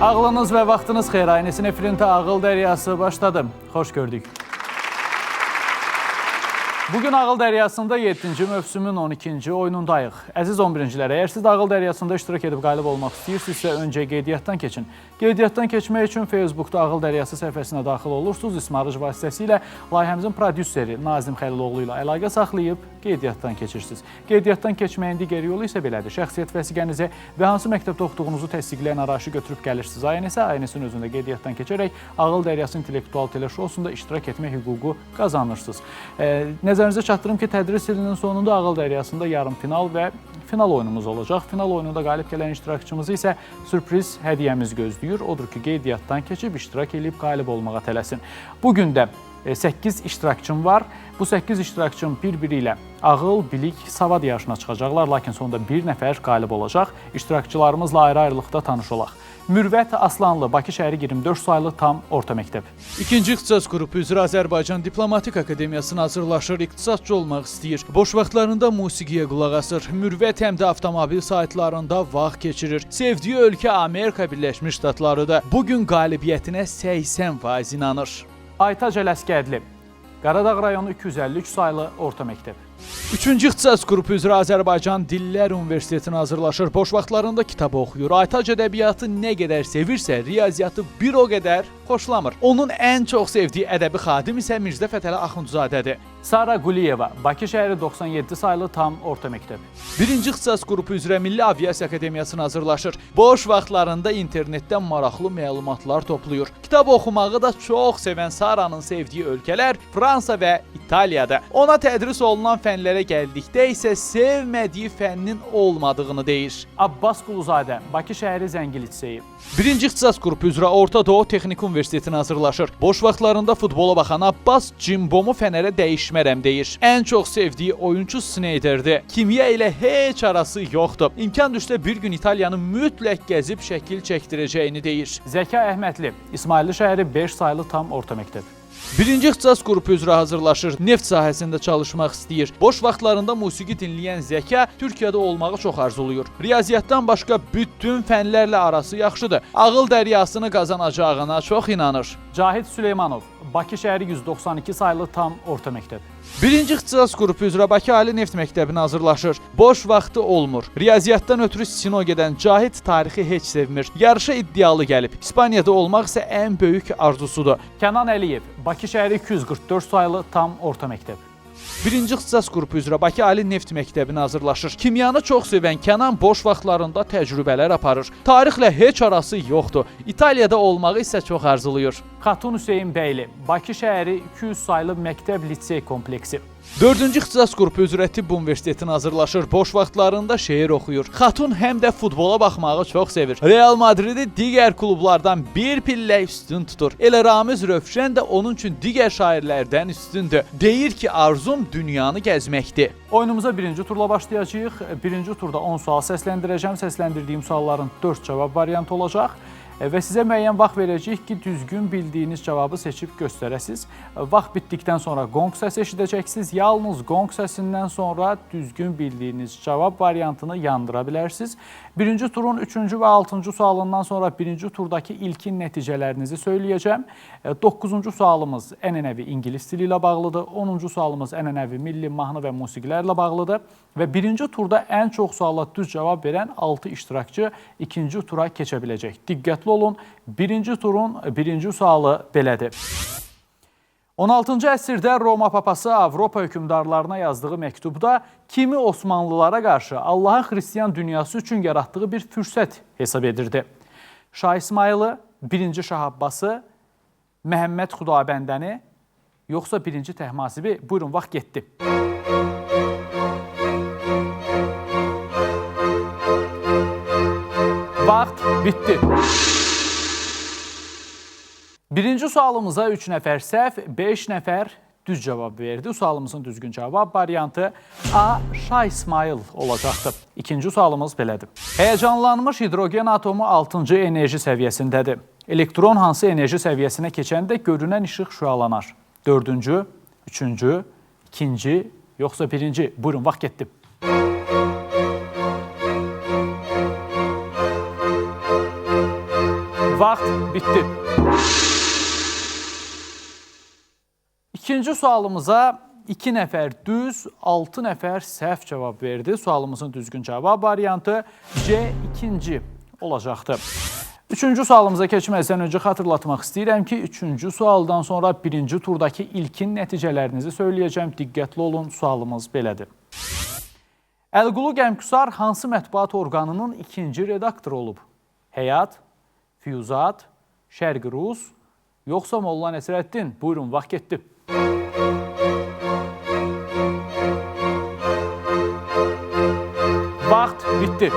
Ağlınız və vaxtınız xeyir. Aynesin efirində Ağıl Dəryası başladı. Xoş gördük. Bugün Ağıl Dəryasında 7-ci mövsümün 12-ci oyunundayıq. Əziz 11-cilər, əgər siz Ağıl Dəryasında iştirak edib qalib olmaq istəyirsinizsə, öncə qeydiyyatdan keçin. Qeydiyyatdan keçmək üçün Facebookda Ağıl Dəryası səhifəsinə daxil olursunuz. İsmarıc vasitəsilə layihəmizin prodüseri Nazim Xəliloğlu ilə əlaqə saxlayıb qeydiyyatdan keçirsiniz. Qeydiyyatdan keçməyin digər yolu isə belədir. Şəxsiyyət vəsiqənizi və hansı məktəbdə oxuduğunuzu təsdiqləyən araşı götürüb gəlirsiniz. Aynesin özündə qeydiyyatdan keçərək Ağıl Dəryası intellektual teleşousunda iştirak etmək hüququ qazanırsınız. Nəzərinizə çatdırım ki, tədris ilinin sonunda Ağıl Dəryasında yarım final və final oyunumuz olacaq. Final oyununda qalib gələn iştirakçımızı isə sürpriz hədiyyəmiz gözləyir. Odur ki, qeydiyyatdan keçib iştirak edib qalib olmağa tələsin. Bugün də 8 iştirakçım var. Bu 8 iştirakçım bir-biri ilə ağıl, bilik, savad yarışına çıxacaqlar. Lakin sonunda bir nəfər qalib olacaq. İştirakçılarımızla ayrı-ayrılıqda tanış olaq. Mürvət Aslanlı, Bakı şəhəri 24 saylı tam orta məktəb. İkinci ixtisas qrupu üzrə Azərbaycan Diplomatik Akademiyasına hazırlaşır, iqtisadçı olmaq istəyir. Boş vaxtlarında musiqiyə qulaq asır. Mürvət həm də avtomobil saytlarında vaxt keçirir. Sevdiyi ölkə Amerika Birləşmiş Ştatlarıdır. Bugün qalibiyyətinə 80% inanır. Aytac Ələskərli, Qaradağ rayonu 253 saylı orta məktəb. Üçüncü ixtisas qrupu üzrə Azərbaycan Dillər Universitetinə hazırlaşır. Boş vaxtlarında kitab oxuyur. Aytac ədəbiyyatı nə qədər sevirsə, riyaziyyatı bir o qədər xoşlamır. Onun ən çox sevdiyi ədəbi xadim isə Mirzə Fətəli Axundzadədir. Sara Quliyeva, Bakı şəhəri 97 saylı tam orta məktəb. Birinci ixtisas qrupu üzrə Milli Aviasiya Akademiyasına hazırlaşır. Boş vaxtlarında internetdən maraqlı məlumatlar toplayır. Kitab oxumağı da çox sevən Sara'nın sevdiyi ölkələr Fransa və İtaliyadır. Ona tədris olunan fənlərə gəldikdə isə sevmədiyi fənnin olmadığını deyir. Abbas Quluzadə, Bakı şəhəri Zəngil liseyi. Birinci ixtisas qrupu üzrə Orta Doğu Texnik Universitetinə hazırlaşır. Boş vaxtlarında futbola baxan Abbas Cimbomu fənərə dəyişmərəm deyir. Ən çox sevdiyi oyunçu Snyderdir. Kimya ilə heç arası yoxdur. İmkan düşsə bir gün İtaliyanı mütləq gəzib şəkil çəkdirəcəyini deyir. Zəka Əhmədli, İsmailli şəhəri 5 saylı tam orta məktəb. Birinci ixtisas qrupu üzrə hazırlaşır. Neft sahəsində çalışmaq istəyir. Boş vaxtlarında musiqi dinləyən Zəka Türkiyədə olmağı çox arzulayır. Riyaziyyatdan başqa bütün fənlərlə arası yaxşıdır. Ağıl Dəryasını qazanacağına çox inanır. Cahid Süleymanov, Bakı şəhəri 192 saylı tam orta məktəb. Birinci ixtisas qrupu üzrə Bakı Ali Neft Məktəbinə hazırlaşır. Boş vaxtı olmur. Riyaziyyatdan ötürü sino gedən Cahid tarixi heç sevmir. Yarışa iddialı gəlib. İspaniyada olmaq isə ən böyük arzusudur. Kənan Əliyev, Bakı şəhəri 244 saylı tam orta məktəb. Birinci ixtisas qrupu üzrə Bakı Ali Neft Məktəbinə hazırlaşır. Kimyanı çox sevən Kənan boş vaxtlarında təcrübələr aparır. Tarixlə heç arası yoxdur. İtaliyada olmağı isə çox arzulayır. Xatun Hüseyin Bəyli, Bakı şəhəri 200 saylı məktəb lisey kompleksi. Dördüncü ixtisas qrupu üzrə Tibb Universitetinə hazırlaşır. Boş vaxtlarında şeir oxuyur. Xatun həm də futbola baxmağı çox sevir. Real Madridi digər klublardan bir pillə üstün tutur. Elə Ramiz Rövşən də onun üçün digər şairlərdən üstündür. Deyir ki, arzum dünyanı gəzməkdir. Oyunumuza birinci turla başlayacağıq. Birinci turda 10 sual səsləndirəcəm. Səsləndirdiyim sualların 4 cavab variantı olacaq. Və sizə müəyyən vaxt verəcəyik ki, düzgün bildiyiniz cavabı seçib göstərəsiniz. Vaxt bitdikdən sonra qonq səsi eşidəcəksiniz. Yalnız qonq səsindən sonra düzgün bildiyiniz cavab variantını yandıra bilərsiniz. Birinci turun 3-cü və 6-cı sualından sonra birinci turdakı ilkin nəticələrinizi söyləyəcəm. 9-cu sualımız ənənəvi ingilis dili ilə bağlıdır. 10-cu sualımız ənənəvi milli mahnı və musiqilərlə bağlıdır. Və birinci turda ən çox suala düz cavab verən 6 iştirakçı ikinci tura keçə biləcək. Diqqətli olun, birinci turun birinci sualı belədir. 16-cı əsrdə Roma papası Avropa hökümdarlarına yazdığı məktubda kimi Osmanlılara qarşı Allahın xristiyan dünyası üçün yaratdığı bir fürsət hesab edirdi. Şah İsmayılı, 1-ci Şah Abbası, Məhəmməd Xudabəndəni, yoxsa 1-ci Təhmasibi? Buyurun, vaxt getdi. Vaxt bitdi. Birinci sualımıza 3 nəfər səhv, 5 nəfər düz cavab verdi. Sualımızın düzgün cavab variantı A. Şah İsmayıl olacaqdır. İkinci sualımız belədir. Həyəcanlanmış hidrogen atomu 6-cı enerji səviyyəsindədir. Elektron hansı enerji səviyyəsinə keçəndə görünən işıq şüalanar? 4-cü, 3-cü, 2-ci, yoxsa 1-ci? Buyurun, vaxt getdi. Vaxt bitdi. İkinci sualımıza 2 nəfər düz, 6 nəfər səhv cavab verdi. Sualımızın düzgün cavab variantı C ikinci olacaqdı. Üçüncü sualımıza keçməzdən öncə xatırlatmaq istəyirəm ki, üçüncü sualdan sonra birinci turdakı ilkin nəticələrinizi söyləyəcəm. Diqqətli olun, sualımız belədir. Əlqulu Qəmküsar hansı mətbuat orqanının ikinci redaktoru olub? Həyat, Füyuzat, Şərqi Rus, yoxsa Molla Nəsrəddin? Buyurun, vaxt getdi. Vaxt bitdi.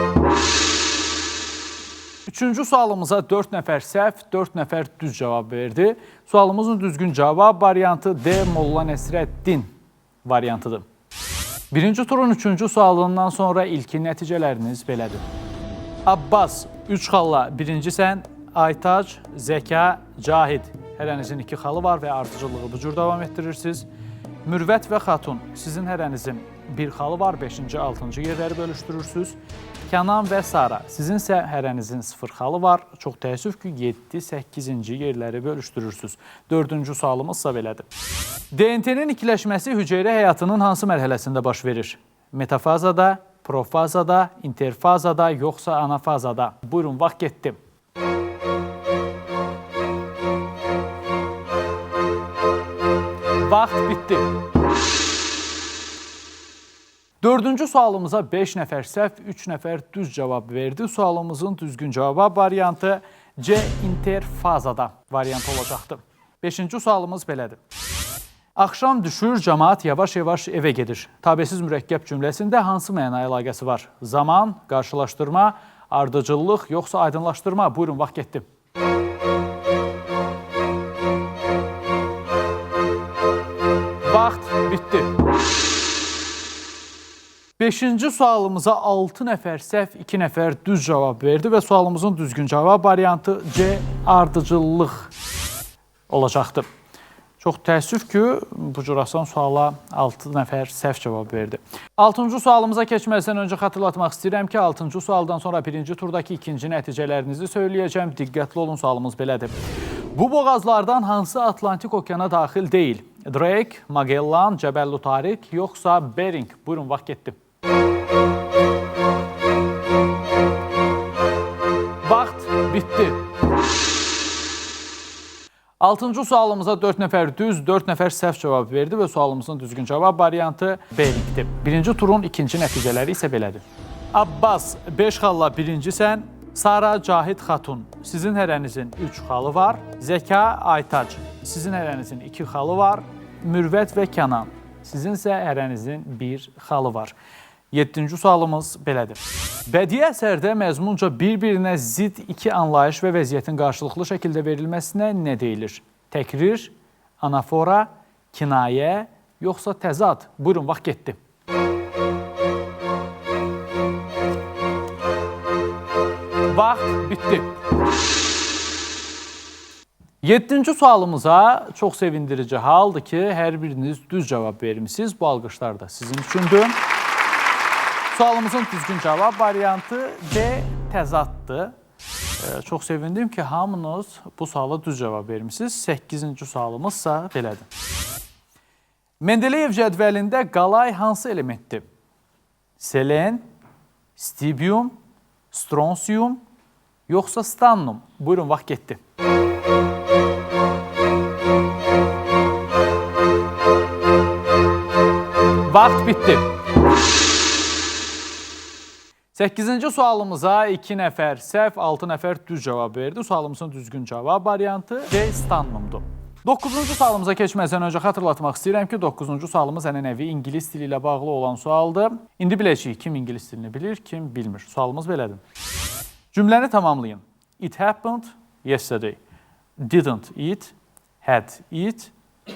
Üçüncü sualımıza 4 nəfər səhv, 4 nəfər düz cavab verdi. Sualımızın düzgün cavab variantı D. Molla Nəsrəddin variantıdır. Birinci turun üçüncü sualından sonra ilkin nəticələriniz belədir. Abbas, 3 xalla birincisən, Aytac, Zəka, Cahid. Hərənizin 2 xalı var və ardıcılığı bu cür davam etdirirsiniz. Mürvət və Xatun, sizin hərənizin 1 xalı var, 5-ci, 6-cı yerləri bölüşdürürsünüz. Kənan və Sara, sizin isə hərənizin 0 xalı var. Çox təəssüf ki, 7-8-ci yerləri bölüşdürürsünüz. Dördüncü sualımızsa belədir. DNT-nin ikiləşməsi hüceyrə həyatının hansı mərhələsində baş verir? Metafazada, profazada, interfazada, yoxsa anafazada? Buyurun, vaxt getdi. Vaxt bitdi. Dördüncü sualımıza 5 nəfər səhv, 3 nəfər düz cavab verdi. Sualımızın düzgün cavab variantı C. interfazada variantı olacaqdır. Beşinci sualımız belədir. Axşam düşür, cəmaat yavaş-yavaş evə gedir. Tabesiz mürəkkəb cümləsində hansı məna əlaqəsi var? Zaman, qarşılaşdırma, ardıcıllıq, yoxsa aydınlaşdırma? Buyurun, vaxt getdi. Vaxt bitdi. Beşinci sualımıza 6 nəfər səhv, 2 nəfər düz cavab verdi və sualımızın düzgün cavab variantı C. ardıcıllıq olacaqdır. Çox təəssüf ki, bu cür asan suala 6 nəfər səhv cavab verdi. 6-cı sualımıza keçməzdən öncə xatırlatmaq istəyirəm ki, 6-cı sualdan sonra birinci turdakı ikinci nəticələrinizi söyləyəcəm. Diqqətli olun, sualımız belədir. Bu boğazlardan hansı Atlantik okeana daxil deyil? Drake, Magellan, Cəbəllu Tariq, yoxsa Bering? Buyurun, vaxt getdi. Vaxt bitdi. 6-cı sualımıza 4 nəfər düz, 4 nəfər səhv cavab verdi və sualımızın düzgün cavab variantı Beringdir. Birinci turun ikinci nəticələri isə belədir. Abbas, 5 xalla birincisən, Sara, Cahid, Xatun, sizin hərənizin 3 xalı var. Zəka, Aytac, sizin hərənizin 2 xalı var. Mürvət və Kənan, sizin isə hərənizin 1 xalı var. 7-ci sualımız belədir. Bədii əsərdə məzmunca bir-birinə zidd 2 anlayış və vəziyyətin qarşılıqlı şəkildə verilməsinə nə deyilir? Təkrir, anafora, kinayə, yoxsa təzad? Buyurun, vaxt getdi. Vaxt bitdi. 7-ci sualımıza çox sevindirici haldır ki, hər biriniz düz cavab vermişsiniz. Bu alqışlar da sizin üçündür. Sualımızın düzgün cavab variantı D. təzaddır. Çox sevindim ki, hamınız bu suala düz cavab vermişsiniz. 8-ci sualımızsa belədir. Mendeleyev cədvəlində qalay hansı elementdir? Selen, stibium, strontium, yoxsa stannum? Buyurun, vaxt getdi. Vaxt bitdi. 8-ci sualımıza 2 nəfər səhv, 6 nəfər düz cavab verdi. Sualımızın düzgün cavab variantı D. stannumdur. 9-cu sualımıza keçməzdən öncə xatırlatmaq istəyirəm ki, 9-cu sualımız ənənəvi ingilis dili ilə bağlı olan sualdır. İndi biləcəyik kim ingilis dilini bilir, kim bilmir. Sualımız belədir. Cümləni tamamlayın. It happened yesterday. Didn't it, had it,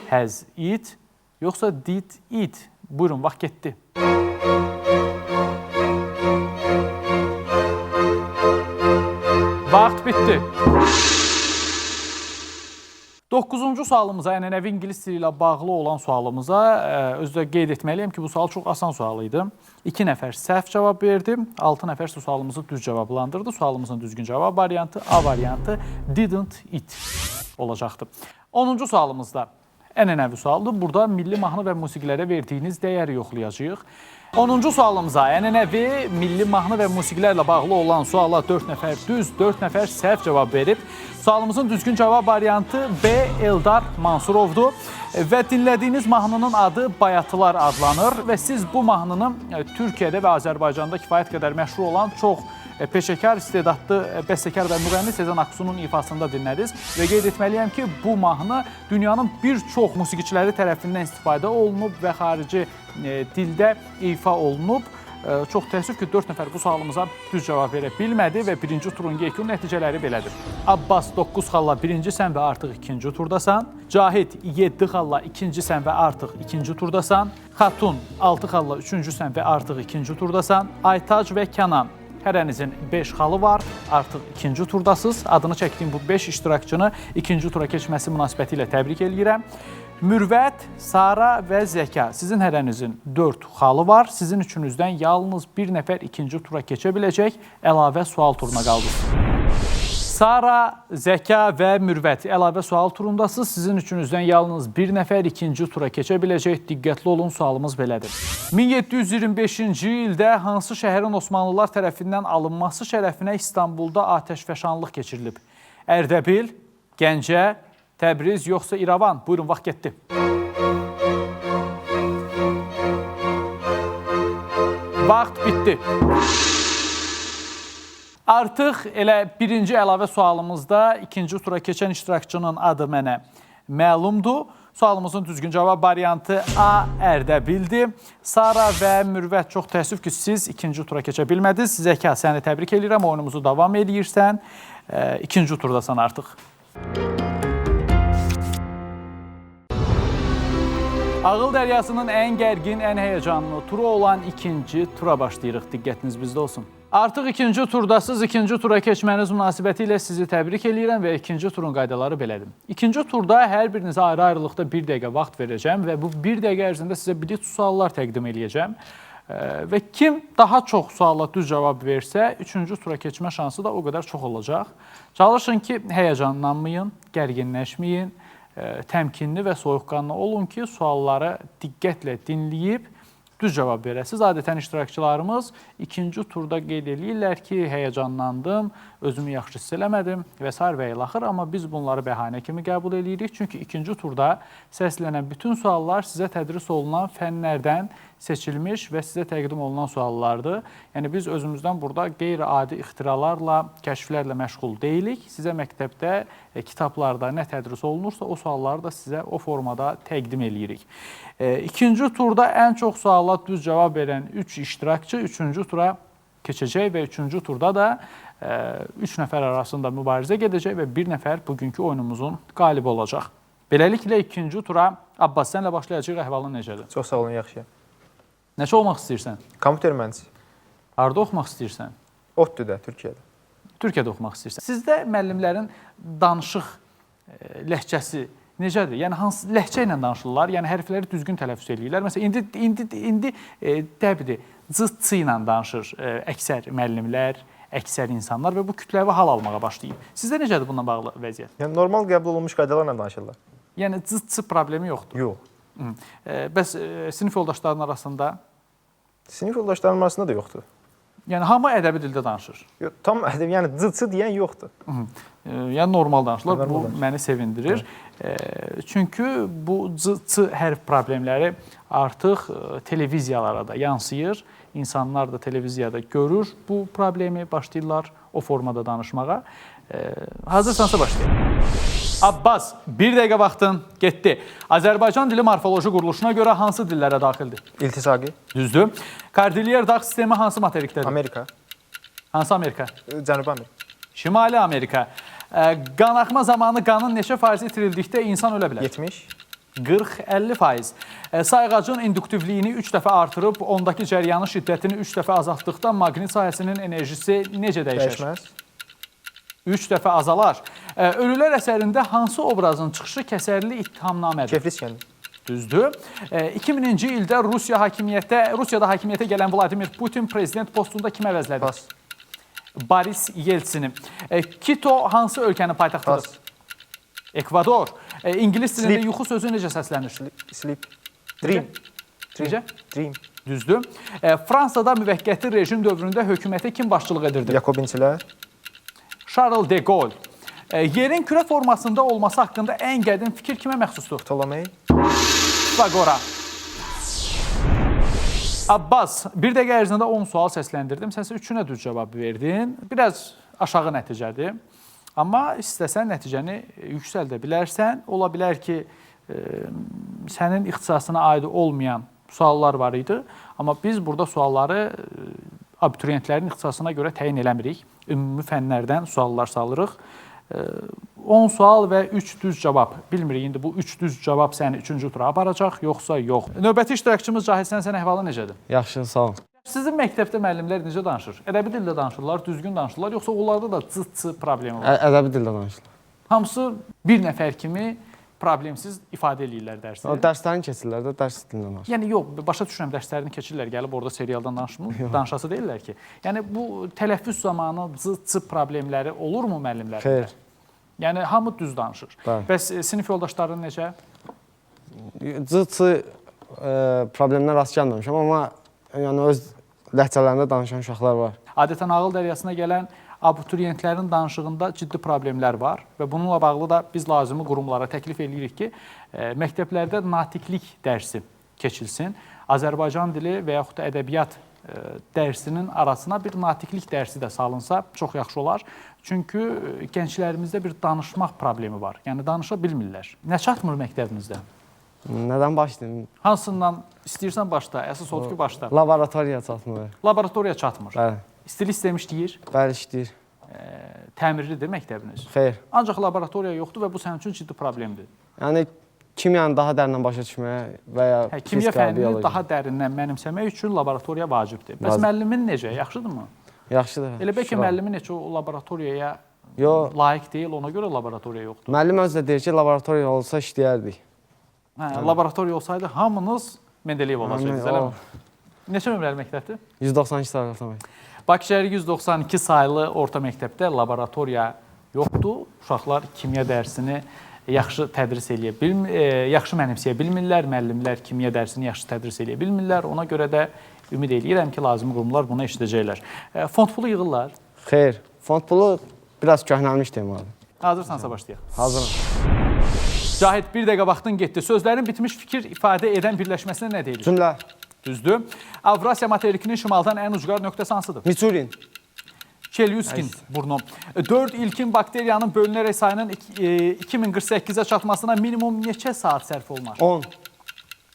has it, yoxsa did it? Buyurun, vaxt getdi. Vaxt bitdi. 9-cu sualımıza, ənənəvi ingilis dili ilə bağlı olan sualımıza özdə qeyd etməliyəm ki, bu sual çox asan sual idi. 2 nəfər səhv cavab verdi, 6 nəfər sualımızı düz cavablandırdı. Sualımızın düzgün cavab variantı A variantı didn't eat olacaqdı. 10-cu sualımızda ənənəvi sualdır. Burada milli mahnı və musiqilərə verdiyiniz dəyəri yoxlayacağıq. 10-cu sualımıza ənənəvi milli mahnı və musiqilərlə bağlı olan suala 4 nəfər düz, 4 nəfər səhv cavab verib. Sualımızın düzgün cavab variantı B. Eldar Mansurovdur və dinlədiyiniz mahnının adı Bayatılar adlanır və siz bu mahnını Türkiyədə və Azərbaycanda kifayət qədər məşhur olan çox peşəkar, istedadlı bəstəkar və müğənni Sezen Aksu'nun ifasında dinlədiniz və qeyd etməliyəm ki, bu mahnı dünyanın bir çox musiqiçiləri tərəfindən istifadə olunub və xarici dildə ifa olunub. Çox təəssüf ki, 4 nəfər bu sualımıza düz cavab verə bilmədi və birinci turun yekun nəticələri belədir. Abbas 9 xalla birincisən və artıq ikinci turdasan. Cahid 7 xalla ikincisən və artıq ikinci turdasan. Xatun 6 xalla üçüncüsən və artıq ikinci turdasan. Aytac və Kənan hərənizin 5 xalı var, artıq ikinci turdasınız. Adını çəkdiyim bu 5 iştirakçını ikinci tura keçməsi münasibəti ilə təbrik edirəm. Mürvət, Sara və Zəka, sizin hərənizin 4 xalı var. Sizin üçünüzdən yalnız bir nəfər ikinci tura keçə biləcək, əlavə sual turuna qaldınız. Sara, Zəka və Mürvət əlavə sual turundasınız. Sizin üçünüzdən yalnız bir nəfər ikinci tura keçə biləcək. Diqqətli olun, sualımız belədir. 1725-ci ildə hansı şəhərin Osmanlılar tərəfindən alınması şərəfinə İstanbulda atəşfəşanlıq keçirilib? Ərdəbil, Gəncə, Təbriz yoxsa İrəvan? Buyurun, vaxt getdi. Vaxt bitdi. Artıq elə birinci əlavə sualımızda ikinci tura keçən iştirakçının adı mənə məlumdur. Sualımızın düzgün cavab variantı A. Ərdəbildir. Sara və Mürvət, çox təəssüf ki, siz ikinci tura keçə bilmədiniz. Zəka, səni təbrik edirəm, oyunumuzu davam edirsən. İkinci turdasan artıq. Ağıl Dəryasının ən gərgin, ən həyəcanlı turu olan ikinci tura başlayırıq. Diqqətiniz bizdə olsun. Artıq ikinci turdasınız. İkinci tura keçməniz münasibəti ilə sizi təbrik edirəm və ikinci turun qaydaları belədir. İkinci turda hər birinizə ayrı-ayrılıqda 1 dəqiqə vaxt verəcəm və bu 1 dəqiqə ərzində sizə blitz suallar təqdim edəcəm. Və kim daha çox suala düz cavab versə, üçüncü tura keçmə şansı da o qədər çox olacaq. Çalışın ki, həyəcanlanmayın, gərginləşməyin. Təmkinli və soyuqqanlı olun ki, sualları diqqətlə dinləyib düz cavab verəsiniz. Adətən iştirakçılarımız ikinci turda qeyd edirlər ki, həyəcanlandım, özümü yaxşı hiss eləmədim və s. və ilaxır. Amma biz bunları bəhanə kimi qəbul edirik. Çünki ikinci turda səslənən bütün suallar sizə tədris olunan fənlərdən seçilmiş və sizə təqdim olunan suallardır. Yəni biz özümüzdən burada qeyri-adi ixtiralarla, kəşflərlə məşğul deyilik. Sizə məktəbdə, kitablarda nə tədris olunursa, o sualları da sizə o formada təqdim edirik. İkinci turda ən çox suala düz cavab verən 3 iştirakçı üçüncü tura keçəcək və üçüncü turda da 3 nəfər arasında mübarizə gedəcək və bir nəfər bugünkü oyunumuzun qalibi olacaq. Beləliklə ikinci tura Abbas, sənlə başlayacaq, əhvalın necədir? Çox sağ olun, yaxşıyam. Neçə olmaq istəyirsən? Kompüter mühəndisi. Harada oxumaq istəyirsən? ODTÜ-də, Türkiyədə. Türkiyədə oxumaq istəyirsən. Sizdə müəllimlərin danışıq ləhcəsi necədir? Yəni hansı ləhcə ilə danışırlar? Yəni hərfləri düzgün tələffüz edirlər. Məsələn, indi dəbdir, c ilə danışır əksər müəllimlər, əksər insanlar və bu kütləvi hal almağa başlayıb. Sizdə necədir bununla bağlı vəziyyət? Yəni normal qəbul olunmuş qaydalarla danışırlar. Yəni c problemi yoxdur. Yox. Bəs sinif yoldaşların arasında? Sinif yoldaşlarım arasında da yoxdur. Yəni hamı ədəbi dildə danışır. Yox, tam ədəbi, yəni c deyən yoxdur. Yəni normal danışırlar. Bu məni sevindirir. Çünki bu c hərf problemləri artıq televiziyalara da yansıyır. İnsanlar da televiziyada görür bu problemi, başlayırlar o formada danışmağa. Hazırsansa başlayalım. Abbas, 1 dəqiqə vaxtın getdi. Azərbaycan dili morfoloji quruluşuna görə hansı dillərə daxildir? İltisaqi. Düzdür. Kordilyer dağ sistemi hansı materikdədir? Amerika. Hansı Amerika? Cənubi Amerika. Şimali Amerika. Qanaxma zamanı qanın neçə faiz itirildikdə insan ölə bilər? 70. 40-50%. Sayğacın induktivliyini 3 dəfə artırıb, ondakı cəryanın şiddətini 3 dəfə azaltdıqda maqnit sahəsinin enerjisi necə dəyişər? Dəyişməz. 3 dəfə azalar. Ölülər əsərində hansı obrazın çıxışı kəsərli ittihamnamədir? Kefli İskəndər. Düzdür. 2000-ci ildə Rusiyada hakimiyyətə gələn Vladimir Putin prezident postunda kim əvəzlədi? Pas. Boris Yeltsini. Quito hansı ölkənin paytaxtıdır? Pas. Ekvador. İngilis dilində Sleep. yuxu sözü necə səslənir? Sleep. Dream. Necə? Dream. Düzdür. Fransada müvəqqəti rejim dövründə hökumətə kim başçılıq edirdi? Yakobinçilər. Charles de Gaulle. Yerin kürə formasında olması haqqında ən qədim fikir kimə məxsusdur? Ptolomey. Pifagora. Abbas, bir dəqiqə ərzində 10 sual səsləndirdim. Sən isə 3-ünə düz cavab verdin. Biraz aşağı nəticədir. Amma istəsən nəticəni yüksəldə bilərsən. Ola bilər ki, sənin ixtisasına aid olmayan suallar var idi. Amma biz burada sualları abituriyentlərin ixtisasına görə təyin eləmirik. Ümumi fənlərdən suallar salırıq. 10 sual və 3 düz cavab. Bilmirik, indi bu 3 düz cavab səni 3-cü tura aparacaq, yoxsa yox. Növbəti iştirakçımız Cahid, sən əhvalı necədir? Yaxşı, sağ ol. Sizin məktəbdə müəllimlər necə danışır? Ədəbi dildə danışırlar, düzgün danışırlar, yoxsa onlarda da cı problemi var? Ədəbi dildə danışırlar. Hamısı bir nəfər kimi problemsiz ifadə eləyirlər dərsi. O dərslərini keçirlər də, dərs dilində danışırlar. Yəni yox, başa düşürəm, dərslərini keçirlər, gəlib orada serialdan danışası deyirlər ki. Yəni bu tələffüz zamanı cı problemləri olurmu müəllimlərdə? Xeyr. Yəni hamı düz danışır. Bəli. Bəs sinif yoldaşların necə? Cı problemlər rast gəlməmişəm, amma yəni öz ləhcələrində danışan uşaqlar var. Adətən ağıl dəryasına gələn abituriyentlərin danışığında ciddi problemlər var və bununla bağlı da biz lazımi qurumlara təklif edirik ki, məktəblərdə natiqlik dərsi keçilsin. Azərbaycan dili və yaxud da ədəbiyyat dərsinin arasına bir natiqlik dərsi də salınsa çox yaxşı olar. Çünki gənclərimizdə bir danışmaq problemi var. Yəni danışa bilmirlər. Nə çatmır məktəbimizdə? Nədən başlayayım? Hansından istəyirsən başla, əsas odur ki başla. Laboratoriya çatmır. Laboratoriya çatmır. Bəli. İstilik istəmiş deyir. Bəli, işləyir. Təmirlidir məktəbiniz. Xeyr. Ancaq laboratoriya yoxdur və bu sənin üçün ciddi problemdir. Yəni kimyanı daha dərindən başa düşməyə və ya Kimya fənnini daha dərindən mənimsəmək üçün laboratoriya vacibdir. Bəs müəllimin necə? Yaxşıdırmı? Yaxşıdır. Elə bəlkə müəllimin heç o laboratoriyaya layiq deyil, ona görə laboratoriya yoxdur. Müəllim özü də deyir ki, laboratoriya olsa işləyərdik. Laboratoriya olsaydı hamınız Mendeleyev olacaqdınız, eləmi? Neçə nömrəli məktəbdir? 192 saylı orta məktəb. Bakı şəhəri 192 saylı orta məktəbdə laboratoriya yoxdur. Uşaqlar kimya dərsini yaxşı tədris eləyə bilmirlər, yaxşı mənimsəyə bilmirlər, müəllimlər kimya dərsini yaxşı tədris eləyə bilmirlər. Ona görə də ümid eləyirəm ki, lazımi qurumlar buna eşidəcəklər. Fond pulu yığırlar. Xeyr, fond pulu biraz köhnəlmiş deməli. Hazırsansa başlayaq. Hazıram. Cahid, bir dəqiqə vaxtın getdi. Sözlərin bitmiş fikir ifadə edən birləşməsinə nə deyilir? Cümlə. Düzdür. Avrasiya materikinin şimaldan ən ucqar nöqtəsi hansıdır? Miçurin. Çelyuskin burnu. 4 ilkin bakteriyanın bölünərək sayının 2048-ə çatmasına minimum neçə saat sərf olunur? 10.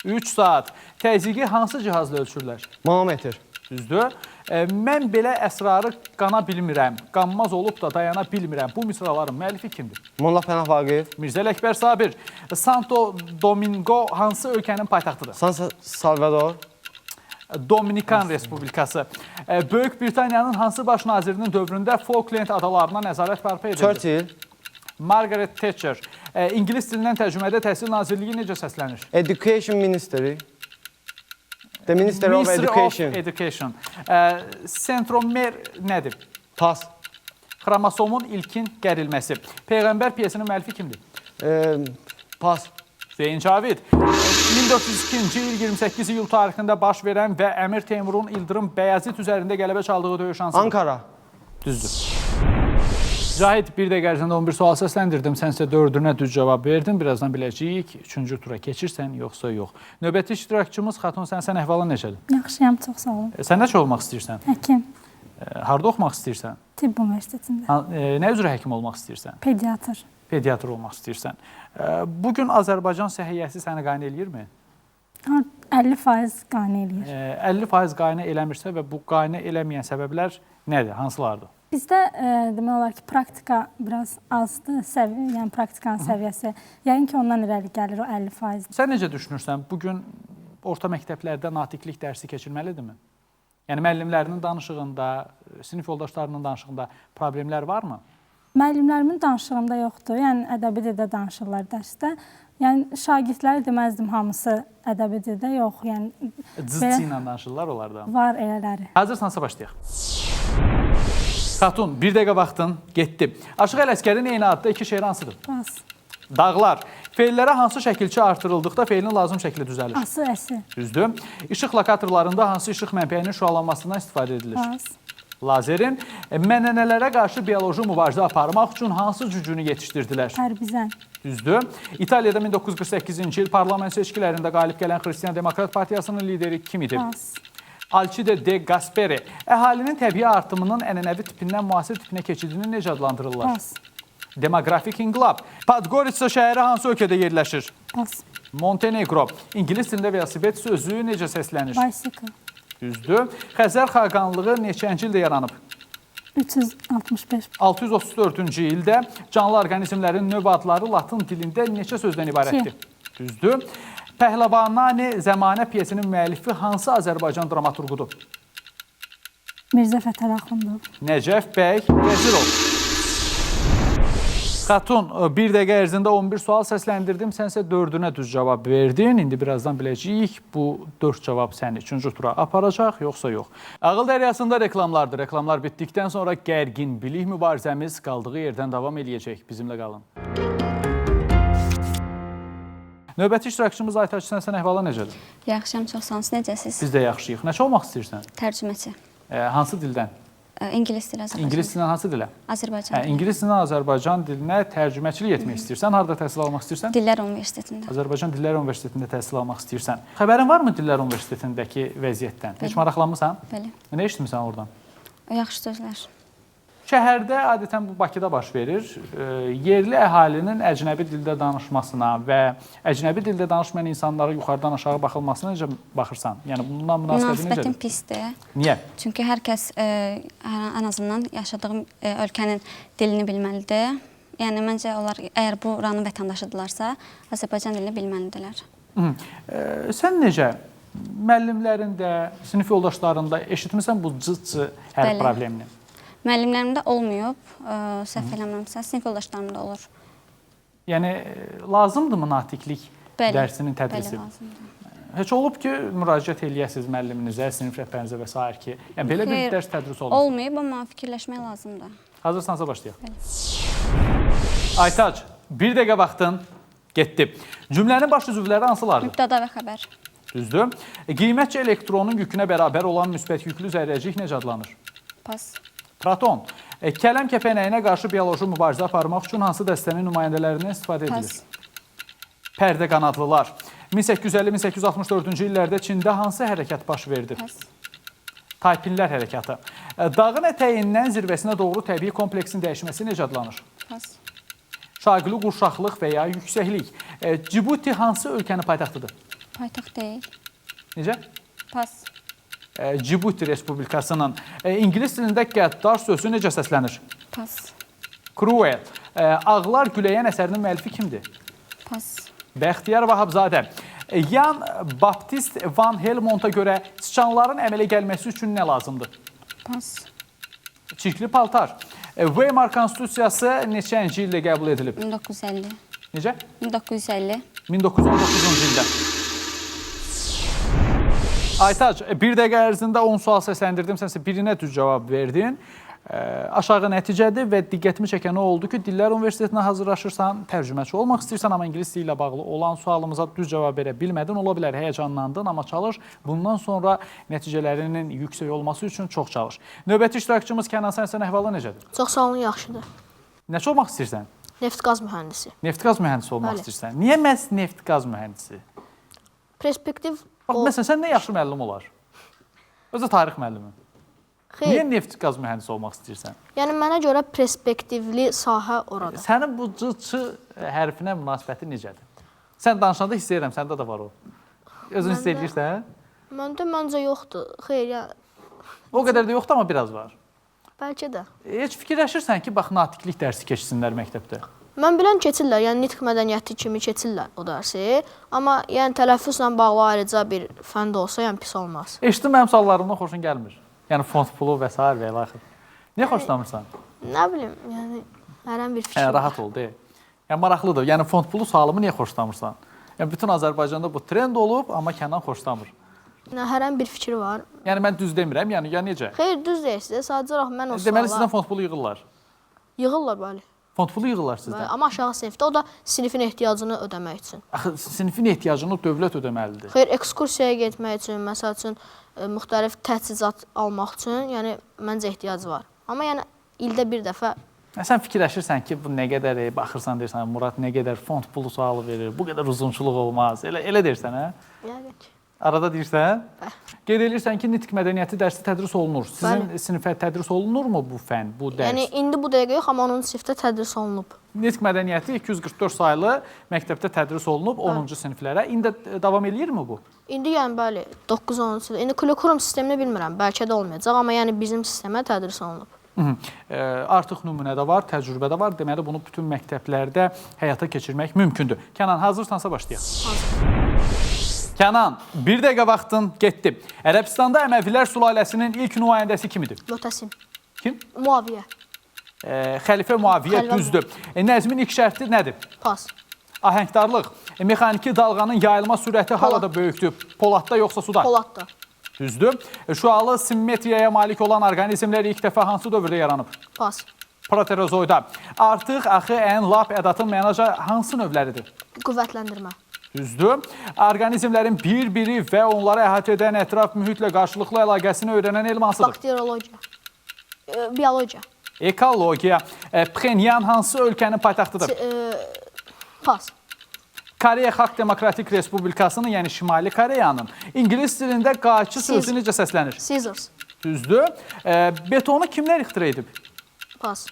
3 saat. Təzyiqi hansı cihazla ölçürlər? Manometr. Düzdür. Mən belə əsrarı qana bilmirəm, qanmaz olub da dayana bilmirəm. Bu misraların müəllifi kimdir? Molla Pənah Vaqif. Mirzə Ələkbər Sabir. Santo Domingo hansı ölkənin paytaxtıdır? San Salvador. Dominikan Respublikası. Böyük Britaniyanın hansı baş nazirinin dövründə Falkland adalarına nəzarət bərpa edildi? Churchill. Margaret Thatcher. İngilis dilindən tərcümədə Təhsil Nazirliyi necə səslənir? Education Ministry. The Ministry of Education. Education. Sentromer nədir? Pas. Xromosomun ilkin gərilməsi. Peyğəmbər piyesinin müəllifi kimdir? Pas. Zeyn Cavid. 1402-ci il 28 iyul tarixində baş verən və Əmir Teymurun İldırım Bəyazit üzərində qələbə çaldığı döyüş hansıdır? Ankara. Düzdür. Cahid, bir dəqiqə ərzində 11 sual səsləndirdim. Sən isə 4-ünə düz cavab verdin. Birazdan biləcəyik, 3-cü tura keçirsən, yoxsa yox. Növbəti iştirakçımız Xatun, sən əhvalın necədir? Yaxşıyam, çox sağ olun. Sən necə olmaq istəyirsən? Həkim, Harda oxumaq istəyirsən? tibb universitetində. Nə üzrə həkim olmaq istəyirsən? Pediatr. Pediatr olmaq istəyirsən. Bugün Azərbaycan səhiyyəsi səni qane eləyirmi? 50% qane eləyir. 50% qane eləmirsə və bu qane eləməyən səbəblər nədir? Hansılardır? Bizdə demək olar ki, praktika biraz azdır, yəni praktikanın səviyyəsi. Yəqin ki, ondan irəli gəlir o 50%. Sən necə düşünürsən, bugün orta məktəblərdə natiqlik dərsi keçilməlidirmi? Yəni müəllimlərinin danışığında, sinif yoldaşlarının danışığında problemlər varmı? Müəllimlərimin danışığında yoxdur. Yəni ədəbi dildə danışırlar dərsdə. Yəni şagirdləri deməzdim hamısı ədəbi dildə yox. Yəni Cızçı ilə danışırlar onlardan. var elələri. Hazırsansa başlayaq. Xatun, bir dəqiqə vaxtın getdi. Aşıq Ələsgərin eyni adda iki şeiri hansıdır? Pas. Dağlar. Feillərə hansı şəkilçi artırıldıqda feilin lazım şəkli düzəlir? Ası, əsi. Düzdür. İşıq lokatorlarında hansı işıq mənbəyinin şüalanmasından istifadə edilir? Pas. Lazerin. Mənənələrə qarşı bioloji mübarizə aparmaq üçün hansı cücünü yetişdirdilər? Hərbizən. Düzdür. İtaliyada 1948-ci il parlament seçkilərində qalib gələn Xristian Demokrat Partiyasının lideri kim idi? Pas. Alcide de Gasperi. Əhalinin təbii artımının ənənəvi tipindən müasir tipinə keçidini necə adlandırırlar? Pas. Demografik inqilab. Podgorica şəhəri hansı ölkədə yerləşir? Pas. Montenegro. İngilis dilində velosiped sözü necə səslənir? Bicycle. Düzdür. Xəzər xaqanlığı neçənci ildə yaranıb? 365. 634-cü ildə canlı orqanizmlərin növ adları latın dilində neçə sözdən ibarətdir? Düzdür. Pəhləvanani Zəmanə piyesinin müəllifi hansı Azərbaycan dramaturqudur? Mirzə Fətəli Axundov. Nəcəf bəy Vəzirov. Xatun, bir dəqiqə ərzində 11 sual səsləndirdim, sənsə 4-ünə düz cavab verdin. İndi birazdan biləcəyik, bu 4 cavab səni 3-cü tura aparacaq, yoxsa yox. Ağıl dəryasında reklamlardır. Reklamlar bitdikdən sonra gərgin bilik mübarizəmiz qaldığı yerdən davam eləyəcək. Bizimlə qalın. Növbəti iştirakçımız Aytaç, sən əhvala necədir? Yaxşıyam, çox sağ olun. Necəsiz? Biz də yaxşıyıq. Nəçə olmaq istəyirsən? Tərcüməçi. Hansı dildən? İngilis dili, Azərbaycan. İngilis dilindən hansı dilə? Azərbaycan dili. İngilis dilindən Azərbaycan dilinə tərcüməçilik etmək istəyirsən. Harada təhsil almaq istəyirsən? Dillər Universitetində. Azərbaycan Dillər Universitetində təhsil almaq istəyirsən. Xəbərin varmı Dillər Universitetindəki vəziyyətdən? Heç maraqlanmısan? Bəli. Nə eşitmisən oradan? Yaxşı sözlər. Şəhərdə adətən bu Bakıda baş verir. Yerli əhalinin əcnəbi dildə danışmasına və əcnəbi dildə danışmayan insanlara yuxarıdan aşağı baxılmasına necə baxırsan? Yəni bundan münasibətin Münasibətim necədir? pisdir. Niyə? Çünki hər kəs ən azından yaşadığım ölkənin dilini bilməlidir. Yəni məncə onlar əgər buranın vətəndaşıdırlarsa, Azərbaycan dilini bilməlidirlər. Sən necə müəllimlərin də, sinif yoldaşlarında eşitmisən bu cıc-cı hər problemini? Müəllimlərimdə olmayıb, səhv eləmirəmsə, sinif yoldaşlarımda olur. Yəni lazımdırmı natiqlik dərsinin tədrisi? Bəli, lazımdır. Heç olub ki, müraciət eləyəsiniz müəlliminizə, sinif rəhbərinizə və s. ki, yəni belə bir dərs tədris olunur. Olmayıb, amma fikirləşmək lazımdır. Hazırsansa başlayaq. Aytac, bir dəqiqə vaxtın getdi. Cümlənin baş üzvləri hansılardır? Mübtəda və xəbər. Düzdür. Qiymətcə elektronun yükünə bərabər olan müsbət yüklü zərrəcik necə adlanır? Pas. Proton. Kələm kəpənəyinə qarşı bioloji mübarizə aparmaq üçün hansı dəstənin nümayəndələrindən istifadə edilir? Pərdə qanadlılar. 1850-1864-cü illərdə Çində hansı hərəkat baş verdi? Pas. Taypinlər hərəkatı. Dağın ətəyindən zirvəsinə doğru təbii kompleksin dəyişməsi necə adlanır? Pas. Şaqili qurşaqlıq və ya yüksəklik. Cibuti hansı ölkənin paytaxtıdır? Paytaxt deyil. Necə? Pas. Cibuti Respublikasının İngilis dilində qəddar sözü necə səslənir? Pas. Cruel. Ağlar Güləyən əsərinin müəllifi kimdir? Pas. Bəxtiyar Vahabzadə. Jan Baptist Van Helmonta görə sıçanların əmələ gəlməsi üçün nə lazımdır? Pas. Çirkli paltar. Weimar Konstitusiyası neçənci ildə qəbul edilib? 1950. Necə? 1950. 1919-cu ildə. Aytac, bir dəqiqə ərzində 10 sual səsləndirdim, sənsə birinə düz cavab verdin. Aşağı nəticədir və diqqətimi çəkən o oldu ki, Dillər Universitetinə hazırlaşırsan, tərcüməçi olmaq istəyirsən, amma ingilis dili ilə bağlı olan sualımıza düz cavab verə bilmədin. Ola bilər, həyəcanlandın, amma çalış. Bundan sonra nəticələrinin yüksək olması üçün çox çalış. Növbəti iştirakçımız Kənan, sən əhvalı necədir? Çox sağ olun, yaxşıdır. Nəçə olmaq istəyirsən? Neft-qaz mühəndisi. Neft-qaz mühəndisi olmaq istəyirsən. Niyə məhz neft-qaz mühəndisi? Perspektiv Bax, məsələn, sən nə yaxşı müəllim olar? Özü tarix müəllimi. Niyə neft-qaz mühəndisi olmaq istəyirsən? Yəni, mənə görə perspektivli sahə orada. Sənin bu cı hərfinə münasibəti necədir? Sən danışanda hiss edirəm, səndə də var o. Özün hiss edirsən? Məncə yoxdur. Xeyr, ya... O qədər də yoxdur, amma biraz var. Bəlkə də. Heç fikirləşirsən ki, bax, natiqlik dərsi keçsinlər məktəbdə. Mən bilən keçirlər, yəni nitq mədəniyyəti kimi keçirlər o dərsi. Amma yəni tələffüzlə bağlı ayrıca bir fənd olsa, yəni pis olmaz. Eşitdim, mənim suallarımdan xoşun gəlmir. Yəni fond pulu və s. və ilaxır. Niyə xoşlamırsan? Nə bilim, yəni Hər an bir fikir var. Rahat ol, de. Yəni maraqlıdır. Yəni fond pulu sualımı niyə xoşlamırsan? Yəni bütün Azərbaycanda bu trend olub, amma Kənan xoşlamır. Hər an bir fikir var. Yəni mən düz demirəm, yəni ya necə? Xeyr, düz deyilsiniz. Sadəcə olaraq mən o Deməli sizdən suala fond pulu yığırlar. yığırlar bəli. Fond pulu yığırlar sizdən. Bəli, amma aşağı sinifdə o da sinifin ehtiyacını ödəmək üçün. Axı sinifin ehtiyacını dövlət ödəməlidir. Xeyr, ekskursiyaya getmək üçün, məsəl üçün müxtəlif təchizat almaq üçün, yəni məncə ehtiyacı var. Amma yəni ildə bir dəfə Sən fikirləşirsən ki, bu nə qədər baxırsan deyirsən, Murad nə qədər fond pulu sualı verir, bu qədər uzunçuluq olmaz. Elə deyirsən, hə? yəni ki, Arada deyirsən? Qeyd edirsən ki, nitq mədəniyyəti dərsi tədris olunur. Sizin sinifə tədris olunurmu bu fən, bu dərs? yəni indi bu dəqiqə yox, amma 10-cu sinifdə tədris olunub. Nitq mədəniyyəti 244 saylı məktəbdə tədris olunub 10-cu siniflərə. İndi davam eləyirmi bu? İndi yəni bəli, 9-10-cu sinifdə. İndi Kurum sistemini bilmirəm, bəlkə də olmayacaq, amma yəni bizim sistemə tədris olunub. Artıq nümunə də var, təcrübə də var. Deməli, bunu bütün məktəblərdə həyata keçirmək mümkündür. Kənan, hazırsansa başlayaq. Kənan, bir dəqiqə vaxtın getdi. Ərəbistanda Əməvilər sülaləsinin ilk nümayəndəsi kim idi? Mötəsim, Kim? Muaviyə, Xəlifə Muaviyə, Xəlifə düzdür. Nəzmin ilk şərti nədir? pas, Ahəngdarlıq. Mexaniki dalğanın yayılma sürəti halada böyükdür. Poladda yoxsa suda? Poladda, Düzdür. Şüalı simmetriyaya malik olan orqanizmlər ilk dəfə hansı dövrdə yaranıb? pas, Proterozoyda. Artıq, axı, ən, lap, ədatın mənaca hansı növləridir? qüvvətləndirmə, Düzdür. Orqanizmlərin bir-biri və onları əhatə edən ətraf mühitlə qarşılıqlı əlaqəsini öyrənən elm hansıdır? bakteriologiya, biologiya, Ekologiya. Pxenyan hansı ölkənin paytaxtıdır? pas, Koreya Xalq Demokratik Respublikasının, yəni Şimali Koreyanın İngilis dilində qayçı sözü necə səslənir? scissors, Düzdür. Betonu kimlər ixtira edib? pas,